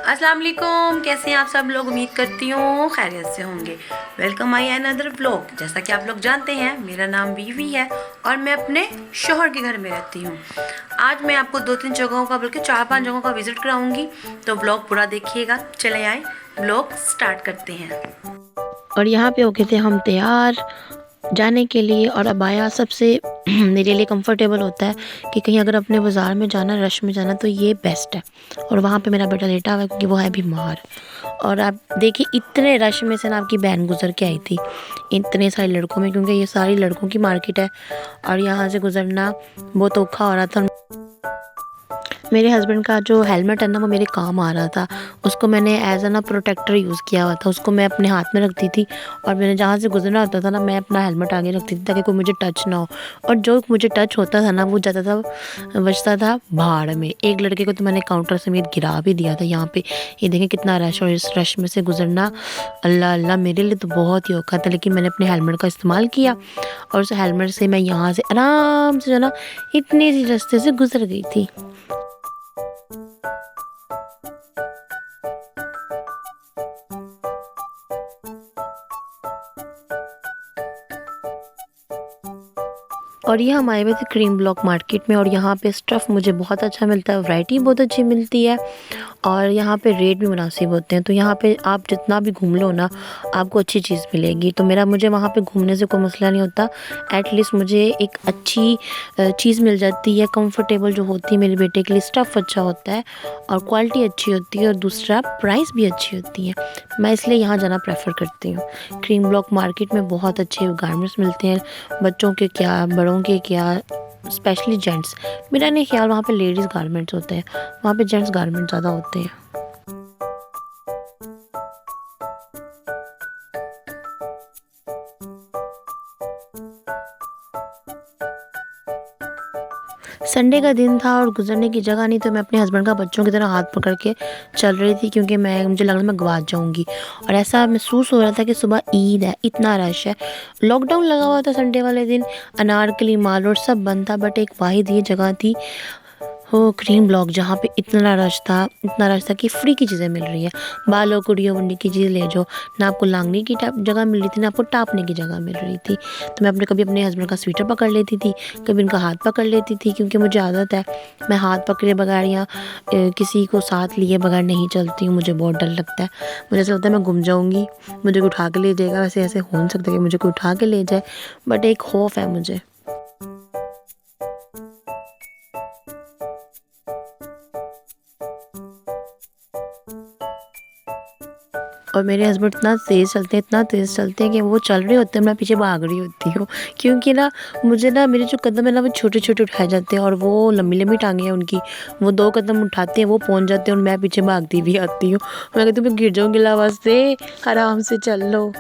अस्सलाम वालेकुम, कैसे हैं आप सब लोग। उम्मीद करती हूँ खैरियत से होंगे। वेलकम आई अनदर व्लॉग। जैसा कि आप लोग जानते हैं मेरा नाम बीवी है और मैं अपने शोहर के घर में रहती हूँ। आज मैं आपको 2-3 जगहों का बल्कि 4-5 जगहों का विज़िट कराऊंगी, तो व्लॉग पूरा देखिएगा। चले आए व्लॉग स्टार्ट करते हैं। और यहाँ पे हो गए थे हम तैयार जाने के लिए। और अबाया सबसे मेरे लिए कंफर्टेबल होता है कि कहीं अगर अपने बाज़ार में जाना, रश में जाना, तो ये बेस्ट है। और वहाँ पे मेरा बेटा लेटा हुआ है क्योंकि वो है बीमार। और आप देखिए इतने रश में से ना आपकी बहन गुजर के आई थी, इतने सारे लड़कों में, क्योंकि ये सारी लड़कों की मार्केट है और यहाँ से गुजरना बहुत औखा हो रहा था। मेरे हस्बैंड का जो हेलमेट है ना वो मेरे काम आ रहा था, उसको मैंने एज अ ना प्रोटेक्टर यूज़ किया हुआ था। उसको मैं अपने हाथ में रखती थी और मैंने जहाँ से गुजरना होता था ना, मैं अपना हेलमेट आगे रखती थी ताकि कोई मुझे टच ना हो। और जो मुझे टच होता था ना वो जाता था, बचता था भाड़ में। एक लड़के को तो मैंने काउंटर समेत गिरा भी दिया था। यहाँ पे ये देखें कितना रश, और इस रश में से गुजरना अल्लाह अल्लाह मेरे लिए तो बहुत ही औखा था। लेकिन मैंने अपने हेलमेट का इस्तेमाल किया और उस हेलमेट से मैं यहाँ से आराम से जो ना इतनी सी रास्ते से गुजर गई थी। और ये हम आए हुए थे क्रीम ब्लॉक मार्केट में। और यहाँ पे स्टफ़ मुझे बहुत अच्छा मिलता है, वैरायटी बहुत अच्छी मिलती है और यहाँ पे रेट भी मुनासिब होते हैं। तो यहाँ पे आप जितना भी घूम लो ना, आपको अच्छी चीज़ मिलेगी। तो मुझे वहाँ पे घूमने से कोई मसला नहीं होता। एटलीस्ट मुझे एक अच्छी चीज़ मिल जाती है, कंफर्टेबल जो होती है मेरे बेटे के लिए। स्टफ़ अच्छा होता है और क्वालिटी अच्छी होती है और दूसरा प्राइस भी अच्छी होती है। मैं इसलिए यहाँ जाना प्रेफर करती हूँ। क्रीम ब्लॉक मार्केट में बहुत अच्छे गारमेंट्स मिलते हैं, बच्चों के क्या, बड़ों के क्या, स्पेशली जेंट्स। मेरा नहीं ख्याल वहाँ पे लेडीज़ गारमेंट्स होते हैं, वहाँ पे जेंट्स गारमेंट्स ज़्यादा होते हैं। संडे का दिन था और गुजरने की जगह नहीं, तो मैं अपने हस्बैंड का बच्चों की तरह हाथ पकड़ के चल रही थी क्योंकि मुझे लग रहा मैं गवाच जाऊंगी। और ऐसा महसूस हो रहा था कि सुबह ईद है, इतना रश है। लॉकडाउन लगा हुआ था संडे वाले दिन, अनारकली, माल रोड सब बंद था, बट एक वाहिद ये जगह थी हो क्रीम ब्लॉक जहाँ पे इतना रश था कि फ्री की चीज़ें मिल रही है। बालों कुड़ियों वंडी की चीज़ ले जाओ, ना आपको लांगने की जगह मिल रही थी, ना आपको टापने की जगह मिल रही थी। तो मैं कभी अपने हस्बैंड का स्वेटर पकड़ लेती थी, कभी उनका हाथ पकड़ लेती थी, क्योंकि मुझे आदत है, मैं हाथ पकड़े बगैर या किसी को साथ लिए बगैर नहीं चलती हूँ। मुझे बहुत डर लगता है, मुझे ऐसा लगता है मैं गुम जाऊँगी, मुझे कोई उठा के ले जाएगा। वैसे ऐसे हो नहीं सकता कि मुझे कोई उठा के ले जाए, बट एक खौफ है मुझे। और मेरे हस्बैंड इतना तेज़ चलते हैं कि वो चल रहे होते हैं, मैं पीछे भाग रही होती हूँ, क्योंकि ना मुझे ना मेरे जो कदम है ना वो छोटे छोटे उठाए जाते हैं और वो लंबी लंबी टांगे हैं उनकी, वो 2 कदम उठाते हैं वो पहुँच जाते हैं और मैं पीछे भागती भी आती हूँ। मैं कहती हूँ मैं गिर जाऊँगी लावा से, आराम से चल लो।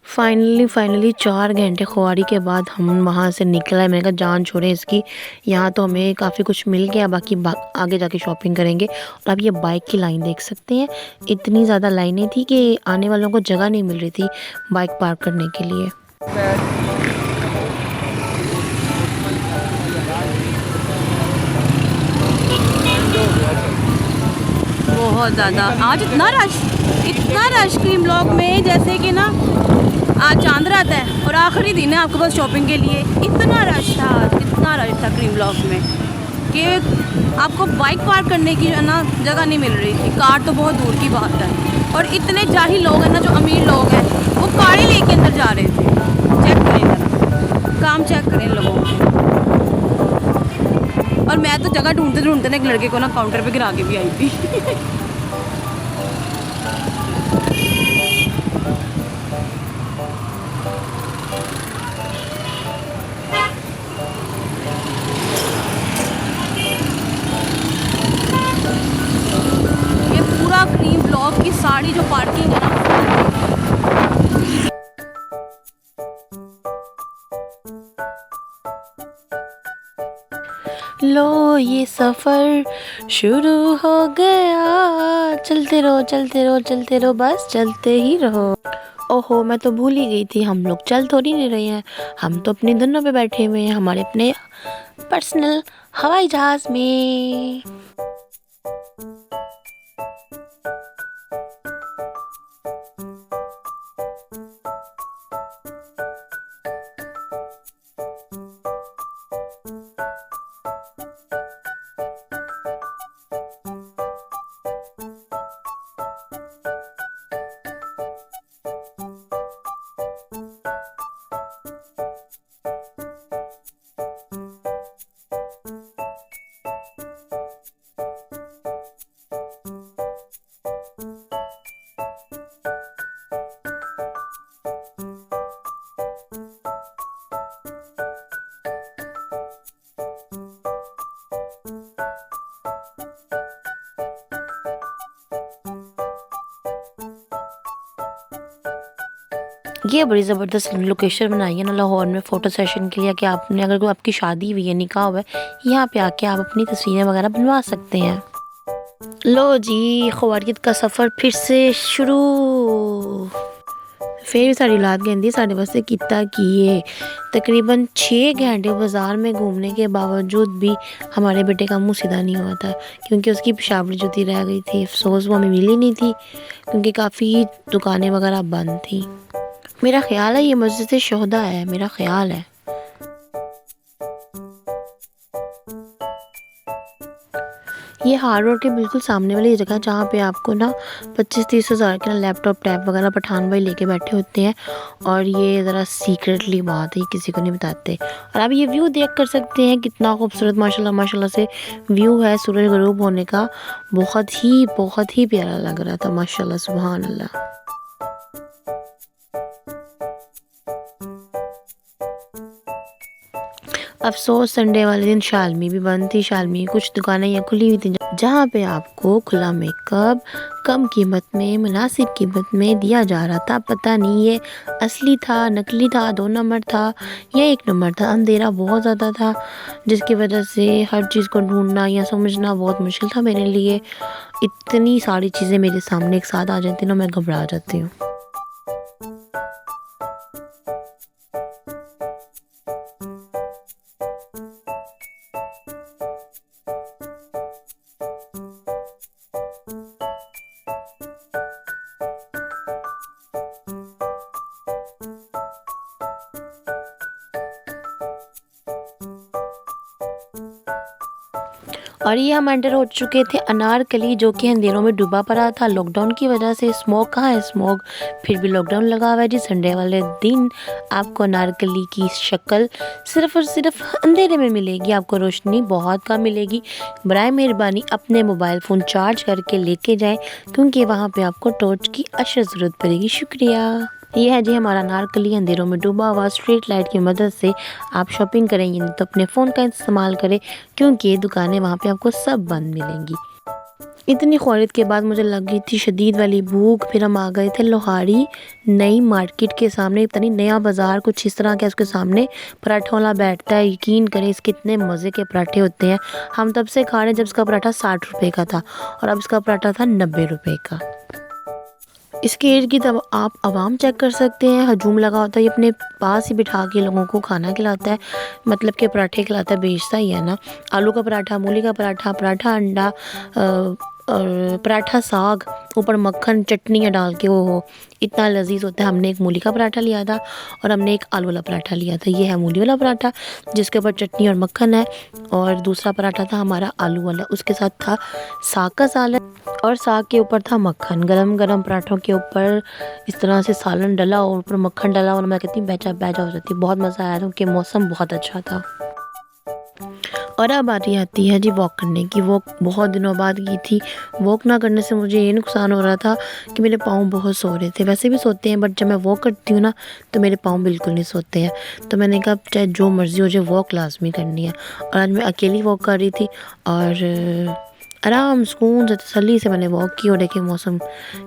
फाइनली 4 घंटे खुआरी के बाद हम वहाँ से निकल आए। मैंने कहा जान छोड़े इसकी, यहाँ तो हमें काफ़ी कुछ मिल गया, बाकी आगे जाके शॉपिंग करेंगे। और अब ये बाइक की लाइन देख सकते हैं, इतनी ज़्यादा लाइनें थी कि आने वालों को जगह नहीं मिल रही थी बाइक पार्क करने के लिए। बहुत ज़्यादा आज इतना रश क्रीम ब्लॉक में, जैसे कि ना आज चांद रात है और आखिरी दिन है आपके पास शॉपिंग के लिए। इतना रश था क्रीम ब्लॉक में कि आपको बाइक पार्क करने की जो है ना जगह नहीं मिल रही थी। कार तो बहुत दूर की बात है। और इतने जाहिल लोग हैं ना, जो अमीर लोग हैं, वो कारें लेके अंदर जा रहे थे। चेक करें जरा, काम चेक करें लोगों के। और मैं तो जगह ढूंढते ढूंढते ना एक लड़के को ना काउंटर पे गिरा के भी आई थी। ये पूरा क्रीम ब्लॉक की सारी जो पार्किंग है ना, लो ये सफ़र शुरू हो गया, चलते रहो चलते रहो चलते रहो, बस चलते ही रहो। ओहो मैं तो भूल ही गई थी, हम लोग चल थोड़ी नहीं रहे हैं, हम तो अपने धनों पे बैठे हुए हैं, हमारे अपने पर्सनल हवाई जहाज़ में। ये बड़ी ज़बरदस्त लोकेशन बनाई है ना लाहौर में फ़ोटो सेशन के लिए कि आपने अगर कोई आपकी शादी हुई है, निकाह हुआ है, यहाँ पे आके आप अपनी तस्वीरें वगैरह बनवा सकते हैं। लो जी, ख़वारीत का सफ़र फिर से शुरू। फिर साड़ी औलाद कहती साढ़े वास्ते किता किए। तकरीबन 6 घंटे बाज़ार में घूमने के बावजूद भी हमारे बेटे का मुंह सीधा नहीं हुआ था, क्योंकि उसकी पेशाबड़ी जूती रह गई थी। अफसोस वो हमें मिली नहीं थी, क्योंकि काफ़ी दुकानें वगैरह बंद थी। मेरा ख़्याल है ये मस्जिद शोहदा है, मेरा ख़्याल है। ये हार्ड रोड के बिल्कुल सामने वाली जगह जहाँ पे आपको ना 25-30 हज़ार के ना लैपटॉप टैब वगैरह पठान भाई लेके बैठे होते हैं, और ये ज़रा सीक्रेटली बात है, किसी को नहीं बताते। और आप ये व्यू देख कर सकते हैं, कितना खूबसूरत माशाल्लाह माशाल्लाह से व्यू है सूरज ग़रूब होने का। बहुत ही प्यारा लग रहा था माशाल्लाह, सुभान अल्लाह। अफसोस संडे वाले दिन शालमी भी बंद थी। शालमी की कुछ दुकानें यहाँ खुली हुई थी, जहाँ पे आपको खुला मेकअप कम कीमत में, मुनासिब कीमत में दिया जा रहा था। पता नहीं ये असली था, नकली था, 2 नंबर था या 1 नंबर था। अंधेरा बहुत ज़्यादा था, जिसकी वजह से हर चीज़ को ढूंढना या समझना बहुत मुश्किल था मेरे लिए। इतनी सारी चीज़ें मेरे सामने एक साथ आ जाती ना, मैं घबरा जाती हूँ। और ये हम एंटर हो चुके थे अनारकली, जो कि अंधेरों में डूबा पड़ा था लॉकडाउन की वजह से। स्मोक कहाँ है स्मोक, फिर भी लॉकडाउन लगा हुआ है जी। संडे वाले दिन आपको अनारकली की शक्ल सिर्फ़ और सिर्फ अंधेरे में मिलेगी, आपको रोशनी बहुत कम मिलेगी। बराए मेहरबानी अपने मोबाइल फ़ोन चार्ज करके लेके जाएं, क्योंकि वहाँ पे आपको टॉर्च की अशद ज़रूरत पड़ेगी। शुक्रिया। ये है जी हमारा अनारकली, अंधेरों में डूबा हुआ। स्ट्रीट लाइट की मदद से आप शॉपिंग करेंगे तो अपने फ़ोन का इस्तेमाल करें, क्योंकि ये दुकानें वहाँ पे आपको सब बंद मिलेंगी। इतनी ख़वारीत के बाद मुझे लग गई थी शदीद वाली भूख। फिर हम आ गए थे लोहारी नई मार्केट के सामने, पता नहीं नया बाज़ार कुछ इस तरह का, उसके सामने पराठों वाला बैठता है। यकीन करें इसके इतने मज़े के पराठे होते हैं। हम तब से खा रहे हैं जब इसका पराठा 60 रुपये का था, और अब इसका पराठा था 90 रुपये का। इसके इर्द गिर्द अब आप आवाम चेक कर सकते हैं, हजूम लगा होता है। ये अपने पास ही बिठा के लोगों को खाना खिलाता है, मतलब कि पराठे खिलाता है, बेचता ही है ना। आलू का पराठा, मूली का पराठा, पराठा अंडा और पराठा साग, ऊपर मक्खन चटनियाँ डाल के, वो इतना लजीज होता है। हमने एक मूली का पराठा लिया था और हमने एक आलू वाला पराठा लिया था। ये है मूली वाला पराठा जिसके ऊपर चटनी और मक्खन है, और दूसरा पराठा था हमारा आलू वाला, उसके साथ था साग का सालन, और साग के ऊपर था मक्खन। गरम गरम पराठों के ऊपर इस तरह से सालन डला और ऊपर मक्खन डला, और मैं कहती हूँ बेचा हो जाती। बहुत मज़ा आया था, क्योंकि मौसम बहुत अच्छा था। और अब बारी आती है जी वॉक करने की। वॉक बहुत दिनों बाद की थी। वॉक ना करने से मुझे ये नुकसान हो रहा था कि मेरे पाँव बहुत सो रहे थे। वैसे भी सोते हैं, बट जब मैं वॉक करती हूँ ना तो मेरे पाँव बिल्कुल नहीं सोते हैं। तो मैंने कहा चाहे जो मर्ज़ी हो जाए, वॉक लाजमी करनी है। और आज मैं अकेली वॉक कर रही थी, और आराम सुकून से तसल्ली से मैंने वॉक की। और देखिए मौसम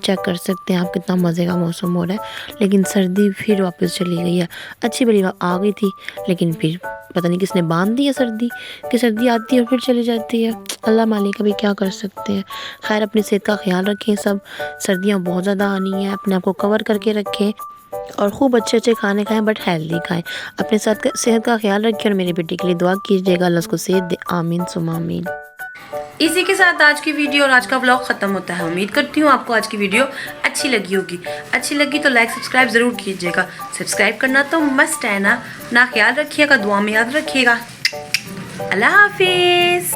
चेक कर सकते हैं आप, कितना मज़े का मौसम हो रहा है। लेकिन सर्दी फिर वापस चली गई है। अच्छी बड़ी आ गई थी, लेकिन फिर पता नहीं किसने बांध दी है सर्दी, कि सर्दी आती है और फिर चली जाती है। अल्लाह मालिक, अभी क्या कर सकते हैं। खैर, अपनी सेहत का ख्याल रखें सब। सर्दियाँ बहुत ज़्यादा आनी है, अपने आप को कवर करके रखें, और खूब अच्छे अच्छे खाने खाएं, बट हेल्दी खाएं। अपने सेहत का ख्याल रखें, और मेरे बेटे के लिए दुआ कीजिएगा, अल्लाह उसको सेहत दे। आमीन सुम्मा आमीन। इसी के साथ आज की वीडियो और आज का व्लॉग ख़त्म होता है। उम्मीद करती हूँ आपको आज की वीडियो अच्छी लगी होगी। अच्छी लगी तो लाइक सब्सक्राइब ज़रूर कीजिएगा। सब्सक्राइब करना तो मस्ट है ना। अपना ख्याल रखिएगा, दुआ में याद रखिएगा। अल्लाह हाफिज़।